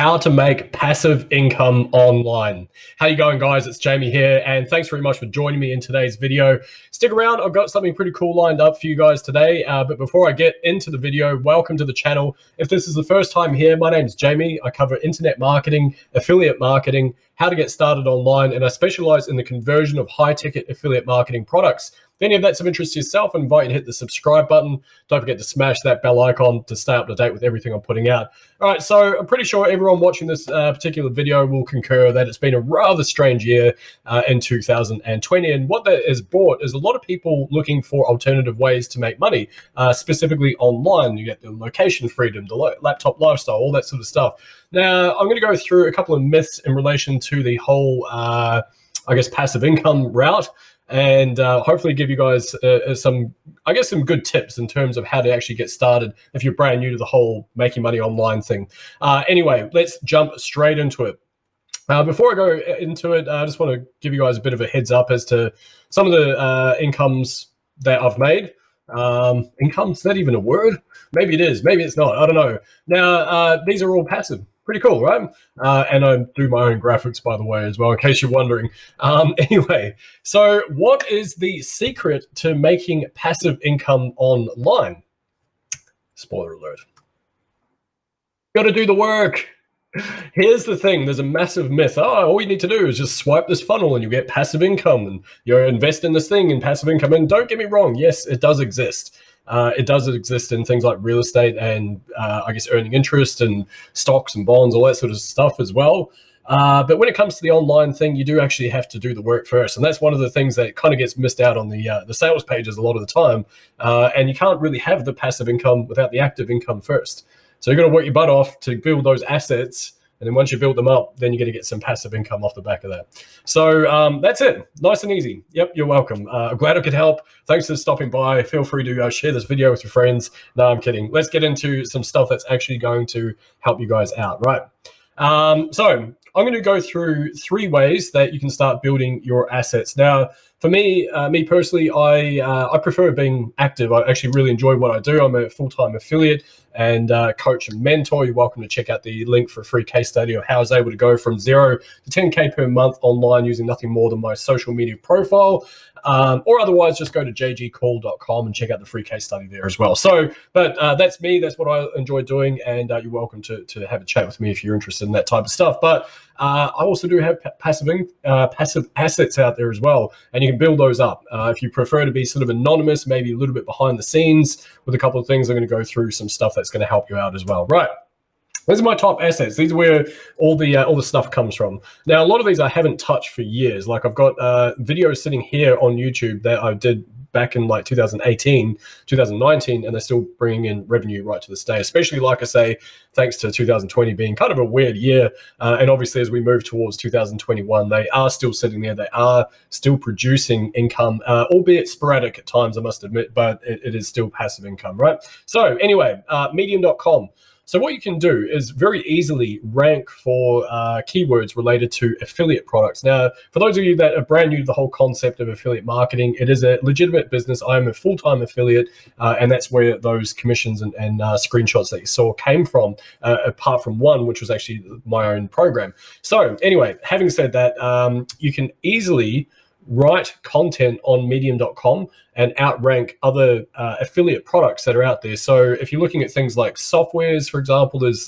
how to make passive income online. How you going, guys? It's Jamie here, and thanks very much for joining me in today's video. Stick around, I've got something pretty cool lined up for you guys today, but before I get into the video, welcome to the channel. If this is the first time here, my name is Jamie. I cover internet marketing, affiliate marketing, how to get started online, and I specialize in the conversion of high-ticket affiliate marketing products. If any of that's of interest to yourself, I invite you to hit the subscribe button. Don't forget to smash that bell icon to stay up to date with everything I'm putting out. All right, so I'm pretty sure everyone watching this particular video will concur that it's been a rather strange year in 2020. And what that has brought is a lot of people looking for alternative ways to make money, specifically online. You get the location freedom, the laptop lifestyle, all that sort of stuff. Now, I'm going to go through a couple of myths in relation to the whole, I guess, passive income route, and hopefully give you guys some good tips in terms of how to actually get started if you're brand new to the whole making money online thing. Anyway, let's jump straight into it. Before I go into it, I just want to give you guys a bit of a heads up as to some of the incomes that I've made. Income, is that even a word? Maybe it is, maybe it's not, I don't know. Now, these are all passive. Pretty cool, right? And I do my own graphics, by the way, as well, in case you're wondering. Anyway, so what is the secret to making passive income online? Spoiler alert. Got to do the work. Here's the thing. There's a massive myth. Oh, all you need to do is just swipe this funnel and you get passive income, and you invest in this thing in passive income. And don't get me wrong. Yes, it does exist. It does exist in things like real estate and I guess earning interest and stocks and bonds, all that sort of stuff as well. But when it comes to the online thing, you do actually have to do the work first. And that's one of the things that kind of gets missed out on the sales pages a lot of the time. And you can't really have the passive income without the active income first. So you're going to work your butt off to build those assets. And then once you build them up, then you're going to get some passive income off the back of that. So that's it. Nice and easy. Yep, you're welcome. I'm glad I could help. Thanks for stopping by. Feel free to share this video with your friends. No, I'm kidding. Let's get into some stuff that's actually going to help you guys out, right? So I'm going to go through 3 ways that you can start building your assets. Now, for me, me personally, I prefer being active. I actually really enjoy what I do. I'm a full-time affiliate and coach and mentor. You're welcome to check out the link for a free case study of how I was able to go from 0 to 10K per month online using nothing more than my social media profile. Or otherwise, just go to jgcall.com and check out the free case study there as well. So, but that's me. That's what I enjoy doing, and you're welcome to have a chat with me if you're interested in that type of stuff. But I also do have passive assets out there as well, and you can build those up. If you prefer to be sort of anonymous, maybe a little bit behind the scenes with a couple of things, I'm going to go through some stuff that's going to help you out as well. Right. These are my top assets. These are where all the stuff comes from. Now, a lot of these I haven't touched for years. Like I've got videos sitting here on YouTube that I did back in like 2018, 2019, and they're still bringing in revenue right to this day, especially, like I say, thanks to 2020 being kind of a weird year. And obviously, as we move towards 2021, they are still sitting there. They are still producing income, albeit sporadic at times, I must admit, but it is still passive income, right? So anyway, medium.com. So what you can do is very easily rank for keywords related to affiliate products. Now, for those of you that are brand new to the whole concept of affiliate marketing, it is a legitimate business. I am a full-time affiliate, and that's where those commissions and screenshots that you saw came from, apart from one, which was actually my own program. So anyway, having said that, you can easily write content on medium.com and outrank other affiliate products that are out there. So if you're looking at things like softwares, for example, there's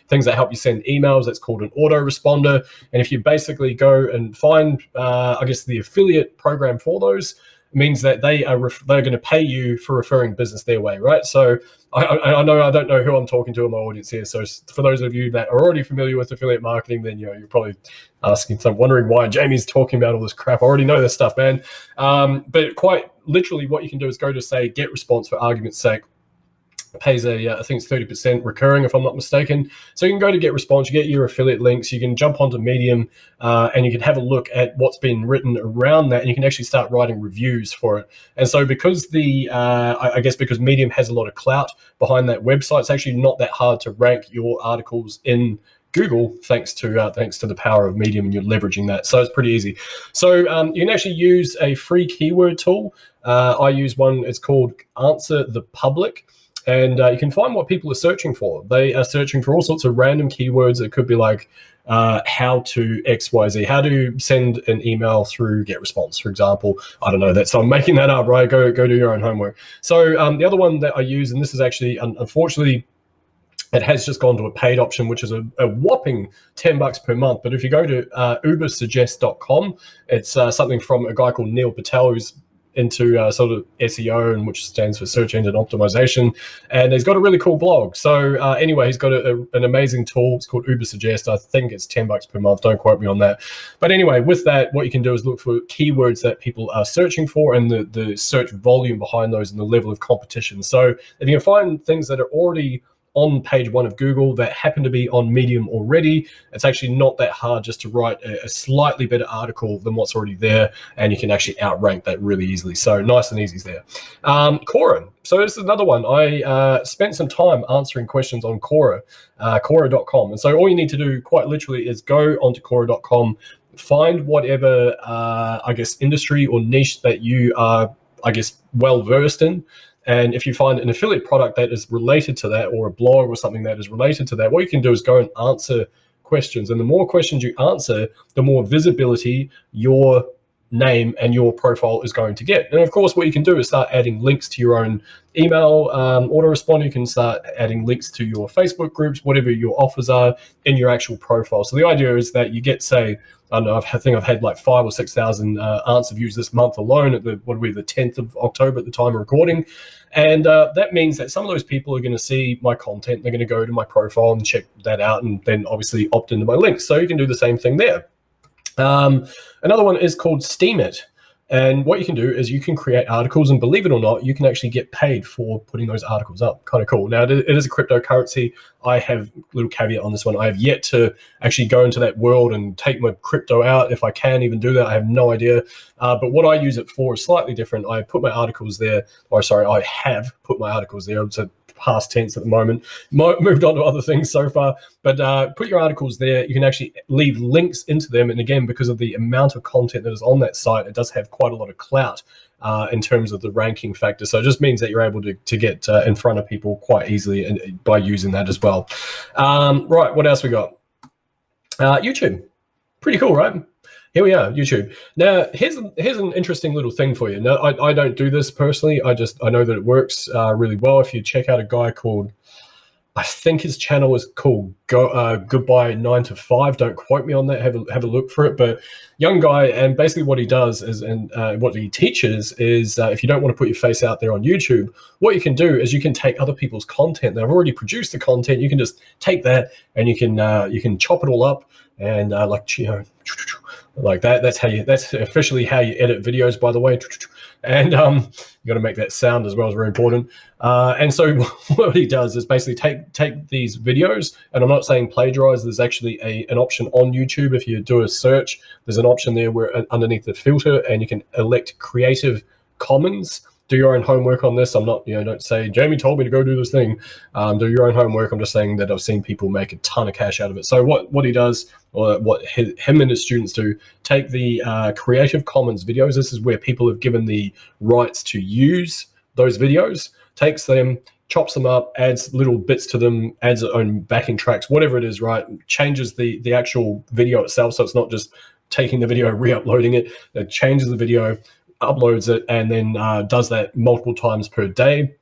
things that help you send emails. That's called an autoresponder. And if you basically go and find, I guess, the affiliate program for those, means that they're going to pay you for referring business their way, right? So I know I don't know who I'm talking to in my audience here. So for those of you that are already familiar with affiliate marketing, then you're probably wondering why Jamie's talking about all this crap. I already know this stuff, man. But quite literally, what you can do is go to, say, get response, for argument's sake. Pays I think it's 30% recurring, if I'm not mistaken. So you can go to get response, you get your affiliate links, you can jump onto Medium, and you can have a look at what's been written around that, and you can actually start writing reviews for it. And so because I guess because Medium has a lot of clout behind that website, it's actually not that hard to rank your articles in Google, thanks to the power of Medium, and you're leveraging that. So it's pretty easy. So you can actually use a free keyword tool. I use one, it's called Answer the Public. and you can find what people are searching for. They are searching for all sorts of random keywords. It could be like how to XYZ, how to send an email through GetResponse, for example. I don't know, I'm making that up, right? Go do your own homework. So the other one that I use, and this is actually, unfortunately, it has just gone to a paid option, which is a whopping $10 per month. But if you go to ubersuggest.com, it's something from a guy called Neil Patel, who's into sort of SEO, and which stands for search engine optimization, and he's got a really cool blog. So anyway, he's got an amazing tool. It's called Ubersuggest. I think it's $10 per month. Don't quote me on that. But anyway, with that, what you can do is look for keywords that people are searching for and the search volume behind those and the level of competition. So if you can find things that are already on page 1 of Google that happen to be on Medium already, it's actually not that hard just to write a slightly better article than what's already there, and you can actually outrank that really easily. So nice and easy there. Quora. So this is another one. I spent some time answering questions on Quora, Quora.com. And so all you need to do quite literally is go onto Quora.com, find whatever, I guess, industry or niche that you are, I guess, well-versed in. And if you find an affiliate product that is related to that, or a blog or something that is related to that, what you can do is go and answer questions. And the more questions you answer, the more visibility your name and your profile is going to get. And of course, what you can do is start adding links to your own email autoresponder. You can start adding links to your Facebook groups, whatever your offers are in your actual profile. So the idea is that you get, say, I don't know, I think I've had like 5,000 or 6,000 answer views this month alone at the 10th of October at the time of recording. And that means that some of those people are going to see my content. They're going to go to my profile and check that out, and then obviously opt into my links. So you can do the same thing there. Another one is called Steemit. And what you can do is you can create articles, and believe it or not, you can actually get paid for putting those articles up. Kind of cool. Now, it is a cryptocurrency. I have a little caveat on this one. I have yet to actually go into that world and take my crypto out. If I can even do that, I have no idea. But what I use it for is slightly different. I put my articles there, or sorry, I have put my articles there. It's a past tense at the moment. Moved on to other things so far, but put your articles there. You can actually leave links into them, and again, because of the amount of content that is on that site, it does have quite a lot of clout in terms of the ranking factor. So it just means that you're able to get in front of people quite easily, and by using that as well. Right, what else we got? YouTube. Pretty cool, right? Here we are, YouTube. Now, here's an interesting little thing for you. Now, I don't do this personally. I know that it works really well. If you check out a guy called, I think his channel is called Goodbye 9 to 5. Don't quote me on that. Have a look for it. But young guy, and basically what he does is, and what he teaches is, if you don't want to put your face out there on YouTube, what you can do is you can take other people's content. They've already produced the content. You can just take that and you can chop it all up and like that. That's officially how you edit videos, by the way. And you got to make that sound as well, is very important. And so what he does is basically take these videos, and I'm not saying plagiarize. There's actually an option on YouTube. If you do a search, there's an option there where underneath the filter, and you can elect Creative Commons. Do your own homework on this. I'm not, don't say, Jamie told me to go do this thing. Do your own homework. I'm just saying that I've seen people make a ton of cash out of it. So what he does, or what him and his students do, take the Creative Commons videos. This is where people have given the rights to use those videos, takes them, chops them up, adds little bits to them, adds its own backing tracks, whatever it is, right? Changes the actual video itself. So it's not just taking the video, re-uploading it. It changes the video, uploads it, and then does that multiple times per day.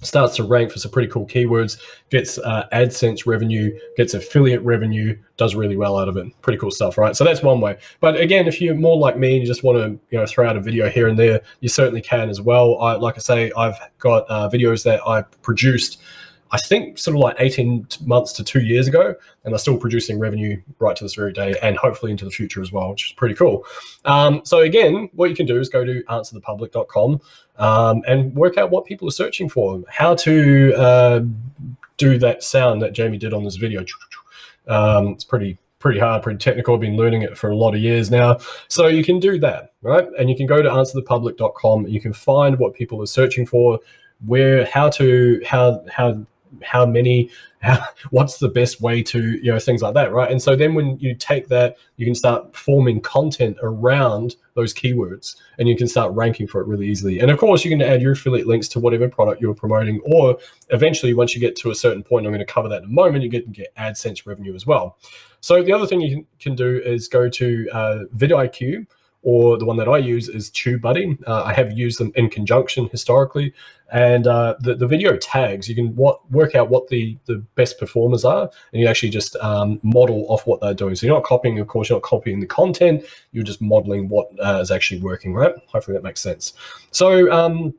Starts to rank for some pretty cool keywords, gets AdSense revenue, gets affiliate revenue, does really well out of it. Pretty cool stuff, right? So that's one way. But again, if you're more like me and you just want to throw out a video here and there, you certainly can as well. Like I say, I've got videos that I produced, I think sort of like 18 months to 2 years ago, and they're still producing revenue right to this very day, and hopefully into the future as well, which is pretty cool. So again, what you can do is go to answerthepublic.com and work out what people are searching for, how to do that sound that Jamie did on this video. It's pretty hard, pretty technical. I've been learning it for a lot of years now. So you can do that, right? And you can go to answerthepublic.com, and you can find what people are searching for, how how many, what's the best way to, things like that, right? And so then when you take that, you can start forming content around those keywords, and you can start ranking for it really easily. And of course, you can add your affiliate links to whatever product you're promoting, or eventually, once you get to a certain point, I'm going to cover that in a moment, you get AdSense revenue as well. So the other thing you can do is go to vidIQ, or the one that I use is TubeBuddy. I have used them in conjunction historically. And the video tags, you can work out what the best performers are, and you actually just model off what they're doing. So you're not copying, of course, you're not copying the content, you're just modeling what is actually working, right? Hopefully that makes sense. So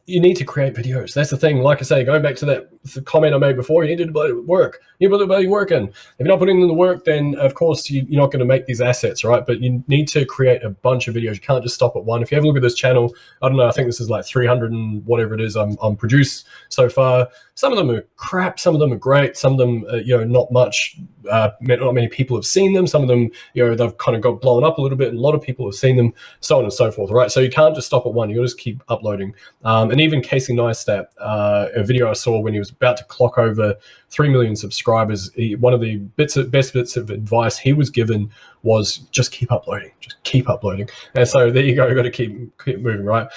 you need to create videos. That's the thing. Like I say, going back to that comment I made before, you need to work. You need to be working. If you're not putting in the work, then of course you're not going to make these assets, right? But you need to create a bunch of videos. You can't just stop at one. If you have a look at this channel, I don't know, I think this is like 300 and whatever it is I'm produced so far. Some of them are crap. Some of them are great. Some of them, not much. Not many people have seen them. Some of them, they've kind of got blown up a little bit, and a lot of people have seen them, so on and so forth, right? So you can't just stop at one. You got to just keep uploading. And even Casey Neistat, a video I saw when he was about to clock over 3 million subscribers, one of the best bits of advice he was given was just keep uploading, just keep uploading. And so there you go, you've got to keep moving, right?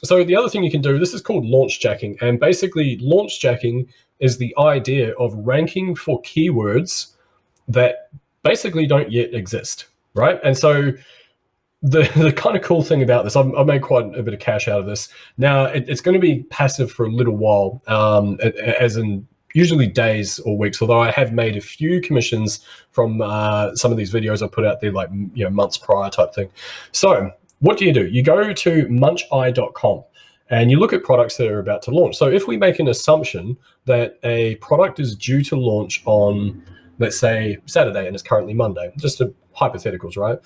So the other thing you can do, this is called launch jacking. And basically launch jacking is the idea of ranking for keywords that basically don't yet exist, right? And so the kind of cool thing about this, I've made quite a bit of cash out of this. Now, it's going to be passive for a little while, as in usually days or weeks, although I have made a few commissions from some of these videos I put out there, like months prior type thing. So what do? You go to muncheye.com and you look at products that are about to launch. So if we make an assumption that a product is due to launch on, let's say, Saturday, and it's currently Monday, just hypotheticals, right?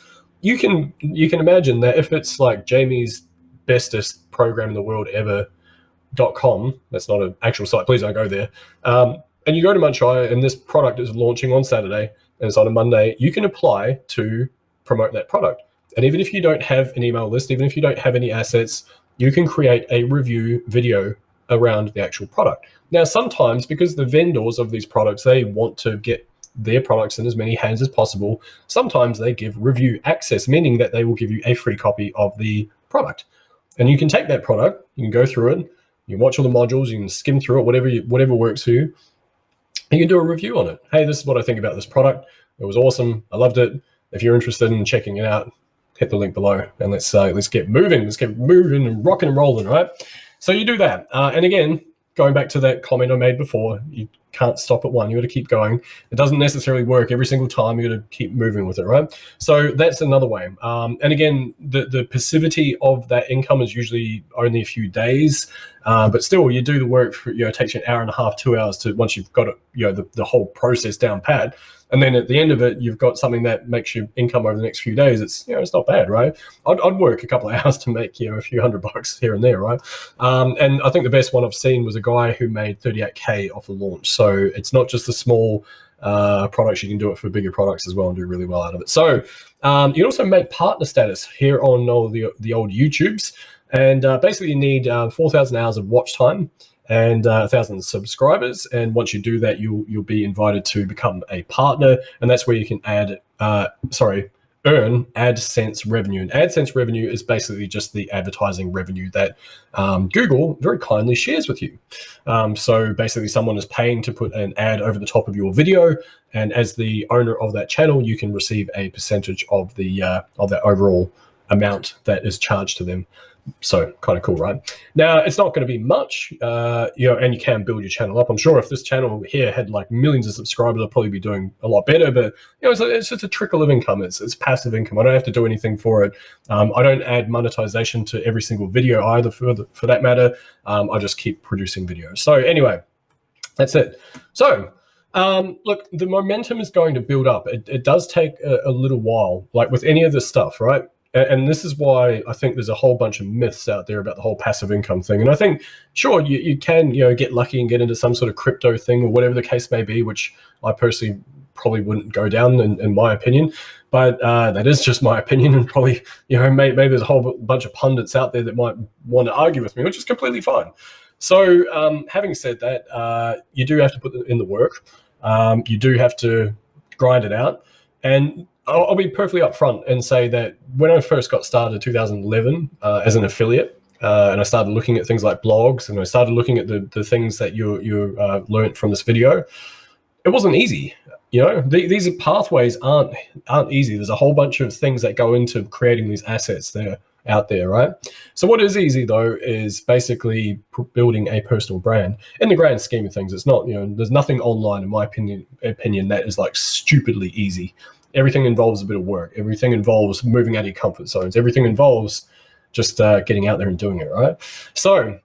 You can imagine that if it's like Jamie's bestest program in the world ever.com, that's not an actual site, please don't go there, and you go to Monetise and this product is launching on Saturday and it's on a Monday, you can apply to promote that product. And even if you don't have an email list, even if you don't have any assets, you can create a review video around the actual product. Now, sometimes because the vendors of these products, they want to get their products in as many hands as possible, sometimes they give review access, meaning that they will give you a free copy of the product. And you can take that product, you can go through it, you can watch all the modules, you can skim through it, whatever works for you. You can do a review on it. Hey, this is what I think about this product. It was awesome. I loved it. If you're interested in checking it out, hit the link below and let's get moving. Let's get moving and rocking and rolling, right? So you do that. And again, going back to that comment I made before, you can't stop at one. You got to keep going. It doesn't necessarily work every single time. You got to keep moving with it, right? So that's another way. And again, the passivity of that income is usually only a few days, but still, you do the work for, it takes you an hour and a half, 2 hours to, once you've got it, the whole process down pat. And then at the end of it, you've got something that makes you income over the next few days. It's, it's not bad, right? I'd work a couple of hours to make, a few $100 here and there, right? And I think the best one I've seen was a guy who made 38K off a launch. So it's not just the small products, you can do it for bigger products as well and do really well out of it. So you can also make partner status here on all the old YouTubes. And basically you need 4,000 hours of watch time and 1,000 subscribers. And once you do that, you'll be invited to become a partner, and that's where you can earn AdSense revenue. And AdSense revenue is basically just the advertising revenue that Google very kindly shares with you. So basically someone is paying to put an ad over the top of your video, and as the owner of that channel, you can receive a percentage of that overall amount that is charged to them. So kind of cool, right? Now, it's not going to be much, and you can build your channel up. I'm sure if this channel here had like millions of subscribers, I'd probably be doing a lot better, but it's just a trickle of income. It's passive income. I don't have to do anything for it. I don't add monetization to every single video either for that matter. I just keep producing videos. So anyway, that's it. So look, the momentum is going to build up. It does take a little while, like with any of this stuff, right? And this is why I think there's a whole bunch of myths out there about the whole passive income thing. And I think, sure, you can, get lucky and get into some sort of crypto thing or whatever the case may be, which I personally probably wouldn't go down in my opinion. But that is just my opinion, and probably, maybe there's a whole bunch of pundits out there that might want to argue with me, which is completely fine. So having said that, you do have to put in the work. You do have to grind it out. And I'll be perfectly upfront and say that when I first got started in 2011 as an affiliate, and I started looking at things like blogs, and I started looking at the things that you learned from this video, it wasn't easy. These pathways aren't easy. There's a whole bunch of things that go into creating these assets there out there, right? So what is easy though is basically building a personal brand. In the grand scheme of things, it's not, there's nothing online in my opinion that is like stupidly easy. Everything involves a bit of work. Everything involves moving out of your comfort zones. Everything involves just getting out there and doing it, right? So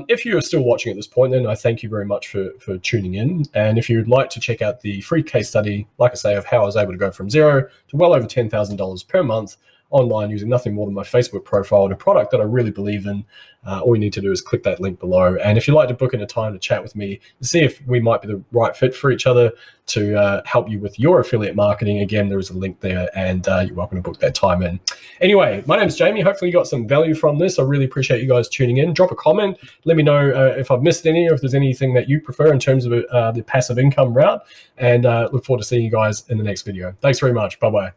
if you're still watching at this point, then I thank you very much for tuning in. And if you'd like to check out the free case study, like I say, of how I was able to go from zero to well over $10,000 per month online using nothing more than my Facebook profile and a product that I really believe in, all you need to do is click that link below. And if you'd like to book in a time to chat with me to see if we might be the right fit for each other to help you with your affiliate marketing, again, there is a link there, and you're welcome to book that time in. Anyway, my name's Jamie. Hopefully you got some value from this. I really appreciate you guys tuning in. Drop a comment. Let me know if I've missed any, or if there's anything that you prefer in terms of the passive income route, and look forward to seeing you guys in the next video. Thanks very much. Bye-bye.